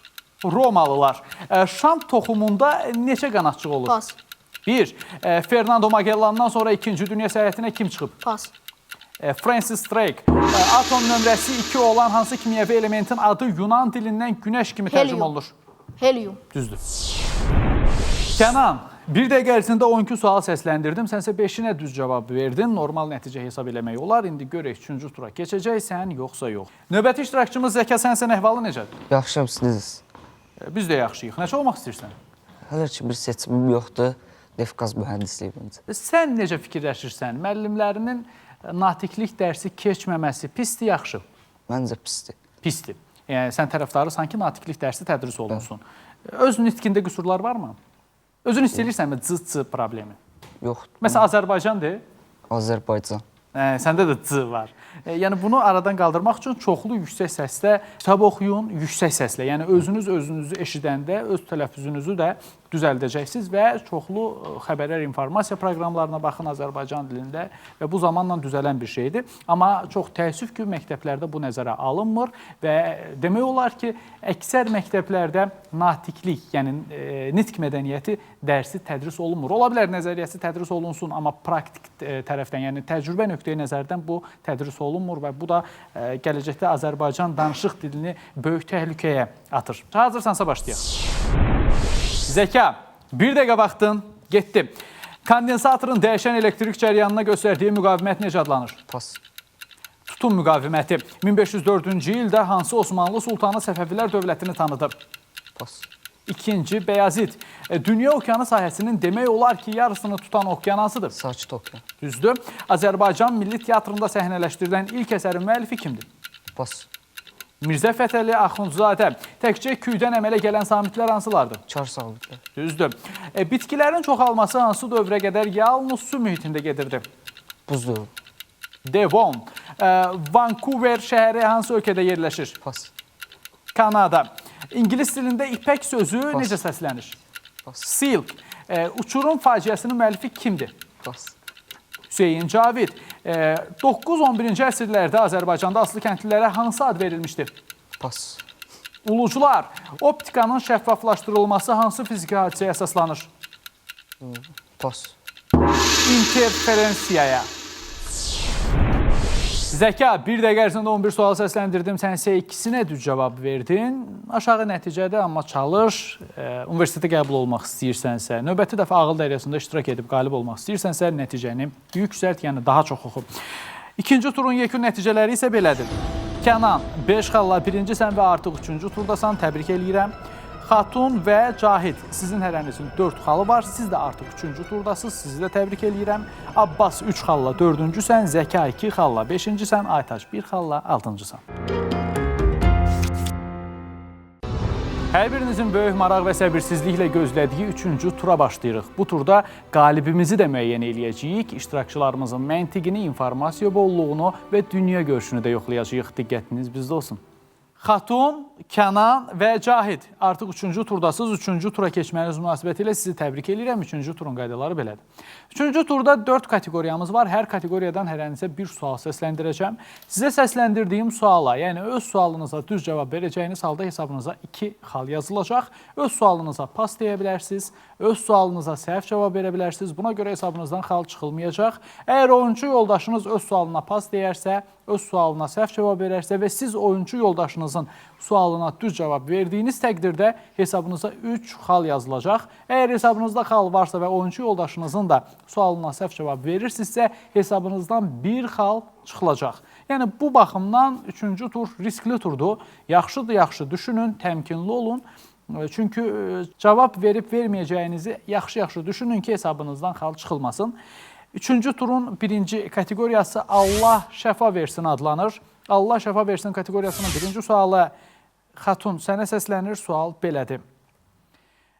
Romalılar. Şam toxumunda neçə qanadçıq olur? pas, 1. Fernando Magellan'dan sonra 2-ci Dünya səyahətinə kim çıxıb? pas, Francis Drake. Atom nömrəsi 2 olan hansı kimyəvi elementin adı Yunan dilindən günəş kimi tərcümə Helium. olunur? helium, Düzdür. Kənan, bir dəqiqə ərzində 12 sual səsləndirdim. Sənsə 5-inə düz cavab verdin. Normal nəticə hesab eləmək olar. İndi görək 3-cü tura keçəcəksən, yoxsa yox. Növbəti iştirakçımız Zəka, sənsə əhvalın necədir? Yaxşıyam, siz. Biz də yaxşıyıq. Nəçə olmaq istəyirsən? Hələ ki bir seçimim yoxdur. Neft-qaz mühəndisliyi məncə. Sən necə fikirləşirsən? Müəllimlərinin natiqlik dərsi keçməməsi pisdir, yaxşı? Məncə pisdir. Pisdir. Yəni, sən tərəfdarı sanki natiqlik dərsi tədris olunsun. Öz nitqində qüsurlar varmı? Özün hiss edirsənmi c problemi? Yoxdur. Məsələn, Azərbaycandır, Azərbaycan. səndə də c var. Yəni, bunu aradan qaldırmaq üçün çoxlu yüksək səslə kitab oxuyun, yüksək səslə. Yəni, özünüzü eşidəndə öz tələffüzünüzü də düzəldəcəksiniz və çoxlu xəbərlər, informasiya proqramlarına baxın Azərbaycan dilində və bu zamanla düzələn bir şeydir. Amma çox təəssüf ki, məktəblərdə bu nəzərə alınmır və demək olar ki, əksər məktəblərdə natiqlik, yəni nitq mədəniyyəti dərsi tədris olunmur. Ola bilər nəzəriyyəsi tədris olunsun, amma praktik tərəfdən, yəni təcrübə nöqteyi nəzərdən bu tədris olunmur və bu da gələcəkdə Azərbaycan danışıq dilini böyük təhlükəyə atır. Hazırsansa başlayaq. Zəka, bir dəqiqə vaxtın getdi. Kondensatorun dəyişən elektrik cəryanına göstərdiyi müqavimət necə adlanır? Pas. Tutum müqaviməti 1504-cü ildə hansı Osmanlı sultanı Səfəvilər dövlətini tanıdı? Pas. İkinci, Bəyazid. Dünya okeanı sahəsinin demək olar ki, yarısını tutan okean hansıdır? Sakit okean. Düzdür. Azərbaycan Milli Teatrında səhnələşdirilən ilk əsərin müəllifi kimdir? Pas. Mirzə Fətəli Axundzadə. Təkcə kürdən əmələ gələn samitlər hansılardır? Çar sabitlər. Düzdür. Bitkilərin çoxalması hansı dövrə qədər yalnız su mühitində gedirdi? Buz dövrü. Devon. Vancouver şəhəri hansı ölkədə yerləşir? Pas. Kanada. İngilis dilində ipək sözü necə səslənir? Pas. Silk. Uçurum faciəsinin müəllifi kimdir? Pas. Hüseyin Cavid. 9-11-ci əsrlərdə Azərbaycanda asılı kəndlilərə hansı ad verilmişdir? Pas. Ulucular. Optikanın şəffaflaşdırılması hansı fiziki hadisəyə əsaslanır? Pas. İnterferensiyaya. Zəka, bir dəqiqə ərzində 11 sual səsləndirdim. Sən isə ikisinə düz cavab verdin. Aşağı nəticədə, amma çalış. Universitetə qəbul olmaq istəyirsənsə, növbəti dəfə ağıl dəryasında iştirak edib qalib olmaq istəyirsənsə, nəticəni yüksəlt, yəni daha çox oxu. İkinci turun yekun nəticələri isə belədir. Kənan, 5 xalla 1-cisən və artıq 3-cü turdasan. Təbrik eləyirəm. Xatun və Cahid, sizin hərənizin 4 xalı var. Siz də artıq 3-cü turdasınız. Sizi də təbrik eləyirəm. Abbas 3 xalla 4-cüsən, Zəka 2 xalla 5-cisən, Aytaç 1 xalla 6-cısan. Hər birinizin böyük maraq və səbirsizliklə gözlədiyi 3-cü tura başlayırıq. Bu turda qalibimizi də müəyyən eləyəcəyik. İştirakçılarımızın məntiqini, informasiya bolluğunu və dünya görüşünü də yoxlayacağıq. Diqqətiniz bizdə olsun. Xatun, Kənan və Cahid. Artıq 3-cü turdasınız. 3-cü tura keçməniz münasibətilə sizi təbrik edirəm. 3-cü turun qaydaları belədir. 3-cü turda 4 kateqoriyamız var. Hər kateqoriyadan hərənizə bir sual səsləndirəcəm. Sizə səsləndirdiyim suala, yəni öz sualınıza düz cavab verəcəyiniz halda hesabınıza 2 xal yazılacaq. Öz sualınıza pas deyə bilərsiniz. Öz sualınıza səhv cavab verə bilərsiniz. Buna görə hesabınızdan xal çıxılmayacaq. Əgər oyuncu yoldaşınız öz sualına pas deyərsə, öz sualına səhv cavab verərsə və siz oyuncu yoldaşınızın sualına düz cavab verdiyiniz təqdirdə hesabınıza 3 xal yazılacaq. Əgər hesabınızda xal varsa və oyuncu yoldaşınızın da sualına səhv cavab verirsinizsə, hesabınızdan 1 xal çıxılacaq. Yəni, bu baxımdan 3-cü tur riskli turdur. Yaxşı düşünün, təmkinli olun. Çünki cavab verib-verməyəcəyinizi yaxşı düşünün ki, hesabınızdan xal çıxılmasın. 3-cü turun birinci kateqoriyası Allah şəfa versin adlanır. Allah şəfa versin kateqoriyasının birinci sualı Xatun, sənə səslənir, sual belədir.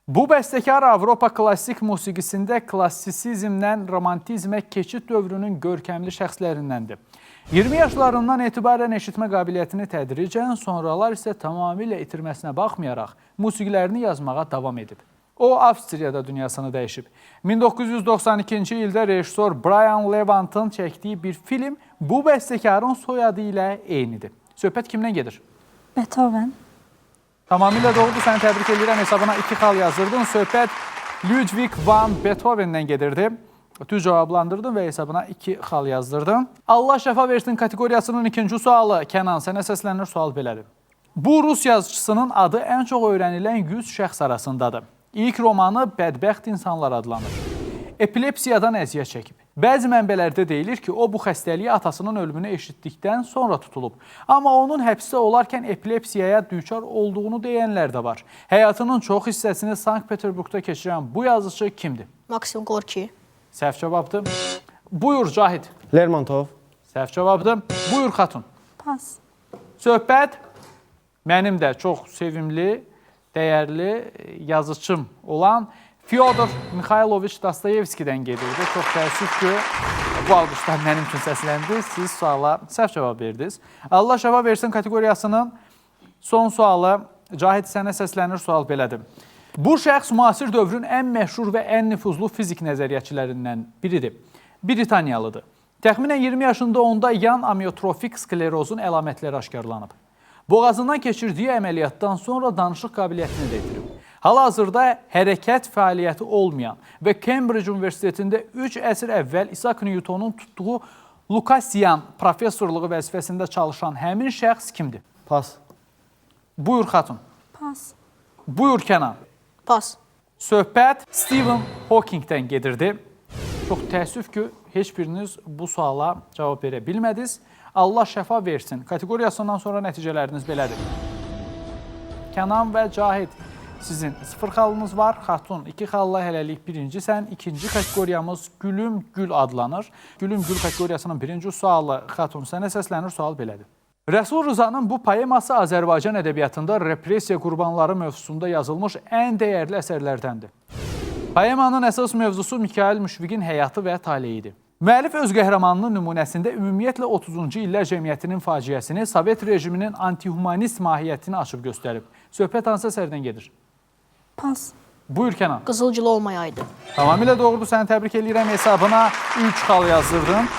Bu bəstəkar Avropa klassik musiqisində klassisizmdən romantizmə keçid dövrünün görkəmli şəxslərindəndir. 20 yaşlarından etibarən eşitmə qabiliyyətini tədricən, sonralar isə tamamilə itirməsinə baxmayaraq musiqilərini yazmağa davam edib. O, Avstriyada dünyasını dəyişib. 1992-ci ildə rejissor Brian Levant'ın çəkdiyi bir film bu bəstəkarın soyadı ilə eynidir. Söhbət kimdən gedir? Beethoven. Tamamilə doğrudur, səni təbrik edirəm. Hesabına 2 xal yazdırdın. Söhbət Ludwig van Beethoven'dən gedirdi. Düz cavablandırdın və hesabına 2 xal yazdırdın. Allah şəfa versin kateqoriyasının ikinci sualı. Kənan, sənə səslənir, sual belədir. Bu Rus yazıcısının adı ən çox öyrənilən 100 şəxs arasındadır. İlk romanı Bədbəxt İnsanlar adlanır. Epilepsiyadan əziyyət çəkib. Bəzi mənbələrdə deyilir ki, o bu xəstəliyi atasının ölümünü eşitdikdən sonra tutulub. Amma onun həbsdə olarkən epilepsiyaya düçar olduğunu deyənlər də var. Həyatının çox hissəsini Sankt-Peterburqda keçirən bu yazıcı kimdir? Maksim Gorki. Səhv cavabdır. Buyur Cahid. Lermontov. Səhv cavabdır. Buyur Xatun. Pas. Söhbət mənim də çox sevimli, dəyərli yazıçım olan Fyodor Mixayloviç Dostoyevskidən gedirdi. Çox təəssüf ki, bu alqışlar mənim üçün səsləndi. Siz suala səhv cavab verdiniz. Allah şəfa versin kateqoriyasının son sualı Cahid, sənə səslənir, sual belədir. Bu şəxs müasir dövrün ən məşhur və ən nüfuzlu fizik nəzəriyyatçılarından biridir. Britaniyalıdır. Təxminən 20 yaşında onda yan amyotrofik sklerozun əlamətləri aşkarlanıb. Boğazından keçirdiyi əməliyyatdan sonra danışıq qabiliyyətini də itirib. Hal-hazırda hərəkət fəaliyyəti olmayan və Cambridge Universitetində 3 əsr əvvəl Isaac Newtonun tutduğu Lukasian professorluğu vəzifəsində çalışan həmin şəxs kimdir? Pas. Buyur Xatun. Pas. Buyur Kənan. Pas. Söhbət Stephen Hawkingdən gedirdi. Çox təəssüf ki, heç biriniz bu suala cavab verə bilmədiniz. Allah şəfa versin. Kateqoriyasından sonra nəticələriniz belədir. Kənan və Cahid, sizin 0 xalınız var. Xatun 2 xalla hələlik birincisən. İkinci kateqoriyamız Gülüm Gül adlanır. Gülüm Gül kateqoriyasının birinci sualı Xatun, sənə səslənir, sual belədir. Rəsul Rızanın bu poeması Azərbaycan ədəbiyyatında repressiya qurbanları mövzusunda yazılmış ən dəyərli əsərlərdəndir. Poemanın əsas mövzusu Mikail Müşfiqin həyatı və taleyidir. Müəllif öz qəhrəmanının nümunəsində ümumiyyətlə 30-cu illər cəmiyyətinin faciəsini, Sovet rejiminin antihumanist mahiyyətini açıb göstərib. Söhbət hansı əsərdən gedir? Pas. Buyur Kənan. Qızılgül olmayaydı. Tamamilə doğrudur, səni təbrik edirəm. Hesabına 3 xal yazdırdın.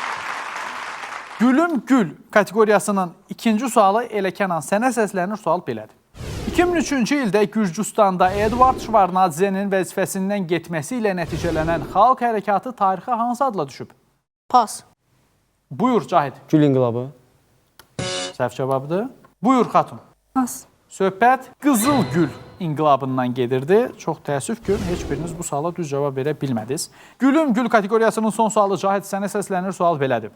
Gülüm Gül kateqoriyasının ikinci sualı elə Kənan, sənə səslənir, sual belədir. 2003-cü ildə Gürcüstanda Eduard Şvarnadzenin vəzifəsindən getməsi ilə nəticələnən xalq hərəkatı tarixə hansı adla düşüb? Pas. Buyur Cahid. Gül inqilabı. Səhv cavabdır. Buyur Xatun. Pas. Söhbət Qızıl Gül inqilabından gedirdi. Çox təəssüf ki, heç biriniz bu suala düz cavab verə bilmədiniz. Gülüm Gül kateqoriyasının son sualı Cahid, sənə səslənir, sual belədir.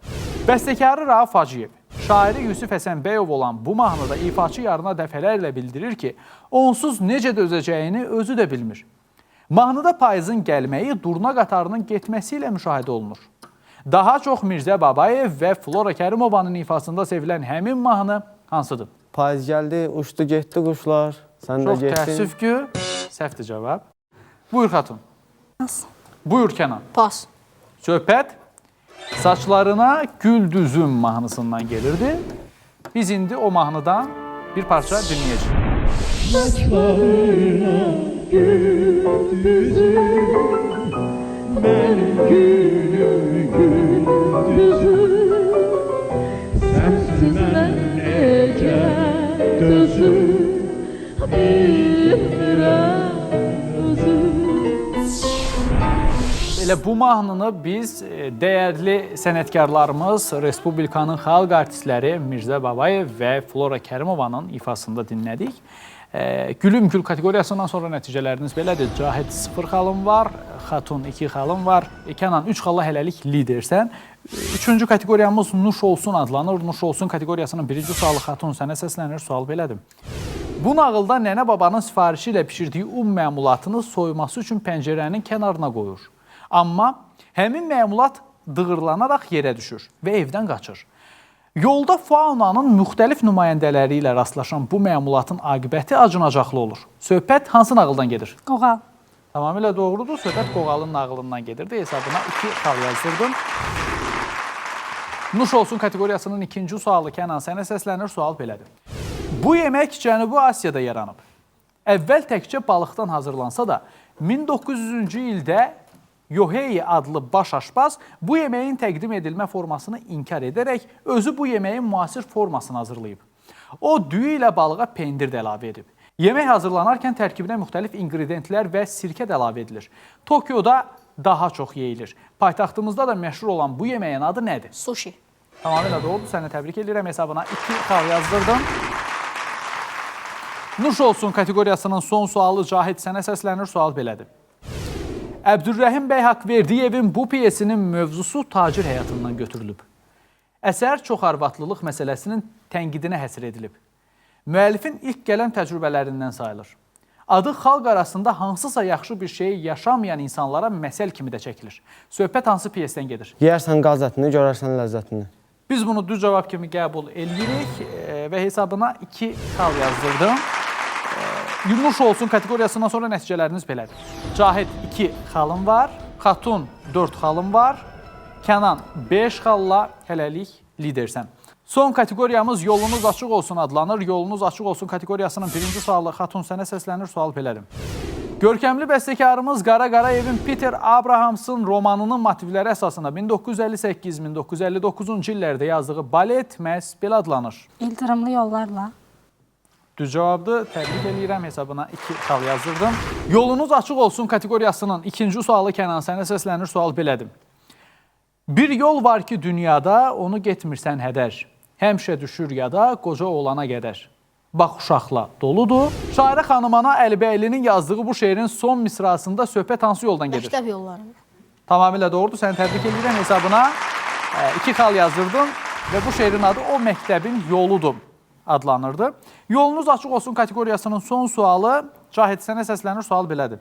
Bəstəkarı Rauf Hacıyev şairi Yusif Həsənbəyov olan bu mahnıda ifaçı yarına dəfələrlə bildirir ki, onsuz necə dözəcəyini özü də bilmir. Mahnıda payızın gəlməyi durna qatarının getməsi ilə müşahidə olunur. Daha çox Mirzə Babayev və Flora Kərimovanın ifasında sevilən həmin mahnı hansıdır? Payız gəldi, uçdu getdi quşlar. Sən də Çox getdin. təəssüf ki, səhvdir cavab. Buyur Xatun. Pas. Buyur Kənan. Pas. Söhbət saçlarına gül düzüm mahnısından gelirdi. Biz indi o mahnıdan bir parça dinləyəcəyik. Saçlarına gül düzüm, ben gülüm gül düzüm, sensiz ben ecel gözüm, bilmirəm özüm. Elə bu mahnını biz dəyərli sənətkarlarımız, Respublikanın xalq artistləri Mirzə Babayev və Flora Kərimovanın ifasında dinlədik. Gülüm Gül kateqoriyasından sonra nəticələriniz belədir. Cahid 0 xalım var, Xatun 2 xalım var, Kənan 3 xalla hələlik lidersən. Üçüncü kateqoriyamız Nuş olsun adlanır. Nuş olsun kateqoriyasının birinci sualı Xatun sənə səslənir. Sual belədir. Bu nağılda nənə babanın sifarişi ilə pişirdiyi un məmulatını soyması üçün pəncərənin kənarına qoyur. Amma həmin məmulat dığırlanaraq yerə düşür və evdən qaçır. Yolda faunanın müxtəlif nümayəndələri ilə rastlaşan bu məmulatın aqibəti acınacaqlı olur. Söhbət hansı nağıldan gedir? Qoğal. Tamamilə doğrudur. Söhbət Qoğalın nağılından gedirdi. Hesabına 2 xal yazdırdım. Nuş olsun kateqoriyasının ikinci sualı Kənan sənə səslənir. Sual belədir. Bu yemək Cənubi Asiyada yaranıb. Əvvəl təkcə balıqdan hazırlansa da 1900-cü ildə Yohei adlı baş aşpaz bu yeməyin təqdim edilmə formasını inkar edərək özü bu yeməyin müasir formasını hazırlayıb. O düyü ilə balığa pendir də əlavə edib. Yemək hazırlanarkən tərkibinə müxtəlif ingrediyentlər və sirkə də əlavə edilir. Tokyoda daha çox yeyilir. Paytaxtımızda da məşhur olan bu yeməyin adı nədir? Sushi. Tamamilə doğrudur. Səni təbrik edirəm. Hesabına 2 xal yazdırdım. Nuş olsun kateqoriyasının son sualı Cahid sənə səslənir. Sual belədir. Əbdülrəhim bəy Haqverdiyevin bu piyesinin mövzusu tacir həyatından götürülüb. Əsər çoxarvatlılıq məsələsinin tənqidinə həsr edilib. Müəllifin ilk gələn təcrübələrindən sayılır. Adı xalq arasında hansısa yaxşı bir şeyi yaşamayan insanlara məsəl kimi də çəkilir. Söhbət hansı piyesdən gedir? Yeyərsən qaz ətini, görərsən ləzzətini. Biz bunu düz cavab kimi qəbul edirik və hesabına 2 xal yazdırdım. Nuş olsun kateqoriyasından sonra nəticələriniz belədir. Cahid 2 xalım var, Xatun 4 xalım var, Kənan 5 xalla hələlik lidersən. Son kateqoriyamız Yolunuz açıq olsun adlanır. Yolunuz açıq olsun kateqoriyasının birinci sualı Xatun sənə səslənir. Sual belədir. Görkəmli bəstəkarımız Qara Qarayevin Peter Abrahamsın romanının motivləri əsasında 1958-1959-cu illərdə yazdığı balet məhz belə adlanır. İldırımlı yollarla. Düz cavabdır. Təbrik edirəm. Hesabına 2 xal yazdırdım. Yolunuz açıq olsun kateqoriyasının ikinci sualı Kənan sənə səslənir. Sual belədir. Bir yol var ki dünyada, onu getmirsən hədər. Həmişə düşür yada, qoca olana qədər. Bax uşaqla doludur. Şairə xanım Ana Əlibəylinin yazdığı bu şeirin son misrasında söhbət hansı yoldan gedir? Məktəb yolları. Tamamilə doğrudur. Səni təbrik edirəm. Hesabına 2 xal yazdırdım və bu şeirin adı O məktəbin yoludur adlanırdı. Yolunuz açıq olsun kateqoriyasının son sualı Cahid sənə səslənir. Sual belədir.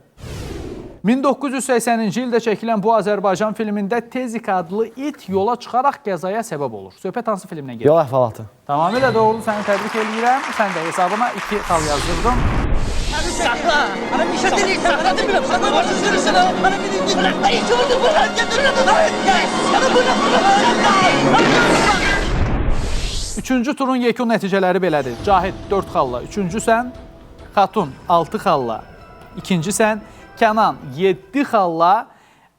1980-ci ildə çəkilən bu Azərbaycan filmində Tezik adlı it yola çıxaraq qəzaya səbəb olur. Söhbət hansı filmdən gedir? Yol əhvalatı. Tamamilə doğrudur. Səni təbrik edirəm. Sən də hesabına 2 xal yazdırdım. Üçüncü turun yekun nəticələri belədir. Cahid 4 xalla 3-cüsən, Xatun 6 xalla 2-cisən, Kənan 7 xalla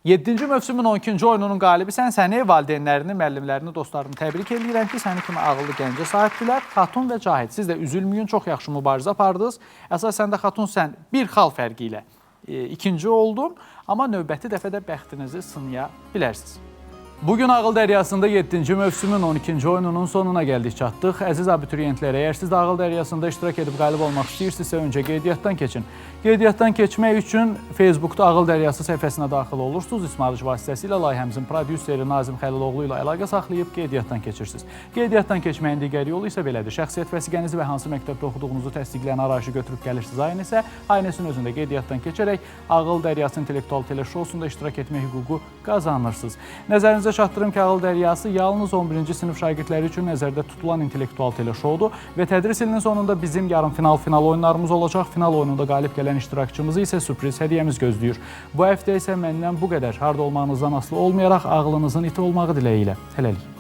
7-ci mövsümün 12-ci oyununun qalibisən. Səni, valideynlərini, müəllimlərini, dostlarını təbrik edirəm ki, səni kimi ağıllı gəncə sahibdilər. Xatun və Cahid, siz də üzülməyin, çox yaxşı mübarizə apardınız. Əsasən də Xatun sən 1 xal fərqi ilə ikinci oldun, amma növbəti dəfə də bəxtinizi sınaya bilərsiniz. Bugün Ağıl Dəryasında 7-ci mövsümün 12-ci oyununun sonuna gəldik çatdıq. Əziz abituriyentlər, əgər siz də Ağıl Dəryasında iştirak edib qalib olmaq istəyirsinizsə, öncə qeydiyyatdan keçin. Qeydiyyatdan keçmək üçün Facebookda Ağıl Dəryası səhifəsinə daxil olursunuz. İsmail vasitəsilə layihəmizin prodüseri Nazim Xəliloğlu ilə əlaqə saxlayıb qeydiyyatdan keçirsiniz. Qeydiyyatdan keçməyin digər yolu isə belədir. Şəxsiyyət vəsiqənizi və hansı məktəbdə oxuduğunuzu təsdiqləyən arayışı götürüb gəlirsiniz AYN isə, AYN-in özündə qeydiyyatdan keçərək Ağıl Dəryası intellektual teleşousunda iştirak etmək hüququ qazanırsınız. Nəzərinizə çatdırım ki, Ağıl Dəryası yalnız 11-ci sinif şagirdləri üçün nəzərdə tutulan intellektual teleşoudur və tədris ilinin sonunda bizim yarım-final oyunlarımız olacaq. Final oyununda qalib gələn iştirakçımızı isə sürpriz hədiyyəmiz gözləyir. Bu həftə isə məndən bu qədər. Harda olmağınızdan asılı olmayaraq ağlınızın iti olmağı diləyilə. Hələlik.